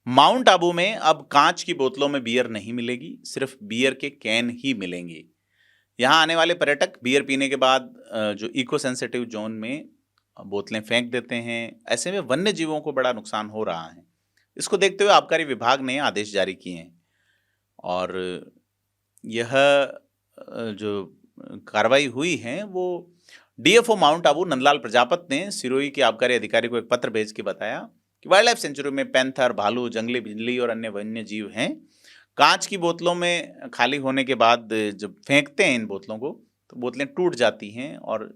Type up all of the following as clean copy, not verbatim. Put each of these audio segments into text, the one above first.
Mount Abu में अब कांच की बोतलों में बियर नहीं मिलेगी, सिर्फ बियर के कैन ही मिलेंगे। यहाँ आने वाले पर्यटक बियर पीने के बाद जो इको सेंसिटिव जोन में बोतलें फेंक देते हैं, ऐसे में वन्य जीवों को बड़ा नुकसान हो रहा है। इसको देखते हुए आबकारी विभाग ने आदेश जारी किए हैं और यह जो कार्रवाई हुई है वो डीएफओ माउंट आबू नंदलाल प्रजापत ने सिरोही के आबकारी अधिकारी को एक पत्र भेज के बताया कि वाइल्ड लाइफ सेंचुरी में पैंथर, भालू, जंगली बिल्ली और अन्य वन्य जीव हैं। कांच की बोतलों में खाली होने के बाद जब फेंकते हैं इन बोतलों को तो बोतलें टूट जाती हैं और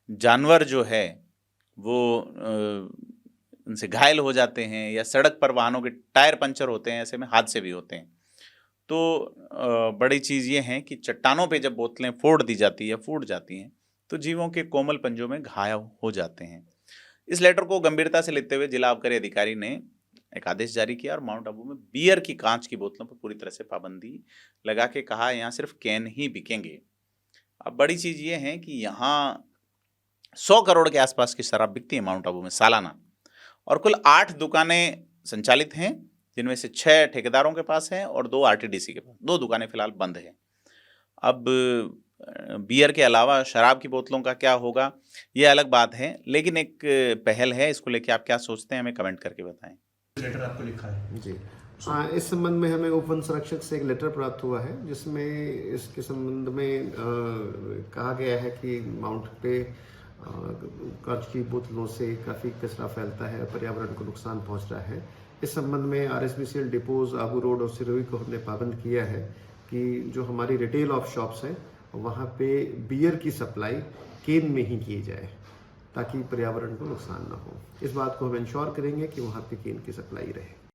जानवर जो है वो उनसे घायल हो जाते हैं या सड़क पर वाहनों के टायर पंचर होते हैं, ऐसे में हादसे भी होते हैं। तो बड़ी चीज़ ये है कि चट्टानों पे जब बोतलें फोड़ दी जाती है, फूट जाती हैं, तो जीवों के कोमल पंजों में घायल हो जाते हैं। इस लेटर को गंभीरता से लेते हुए जिला आबकारी अधिकारी ने एक आदेश जारी किया और माउंट आबू में बियर की कांच की बोतलों पर पूरी तरह से पाबंदी लगा के कहा यहाँ सिर्फ कैन ही बिकेंगे। अब बड़ी चीज़ ये है कि यहाँ 100 करोड़ के आसपास की शराब बिकती है माउंट आबू में सालाना, और कुल 8 दुकानें संचालित हैं, जिनमें से 6 ठेकेदारों के पास हैं और 2 आरटीडीसी के पास। 2 दुकानें फिलहाल बंद हैं। अब बियर के अलावा शराब की बोतलों का क्या होगा, ये अलग बात है, लेकिन एक पहल है। इसको लेके आप क्या सोचते हैं, हमें कमेंट करके बताएं। लेटर आपको लिखा है जी। इस संबंध में हमें उप वन संरक्षक से एक लेटर प्राप्त हुआ है, जिसमें इसके संबंध में कहा गया है कि माउंट पे कांच की बोतलों से काफ़ी कचरा फैलता है, पर्यावरण को नुकसान पहुंच रहा है। इस संबंध में आरएसबीसीएल डिपोज आबू रोड और सिरोही को हमने पाबंद किया है कि जो हमारी रिटेल ऑफ शॉप्स हैं वहाँ पे बियर की सप्लाई केन में ही की जाए, ताकि पर्यावरण को नुकसान ना हो। इस बात को हम इंश्योर करेंगे कि वहाँ पे केन की सप्लाई रहे।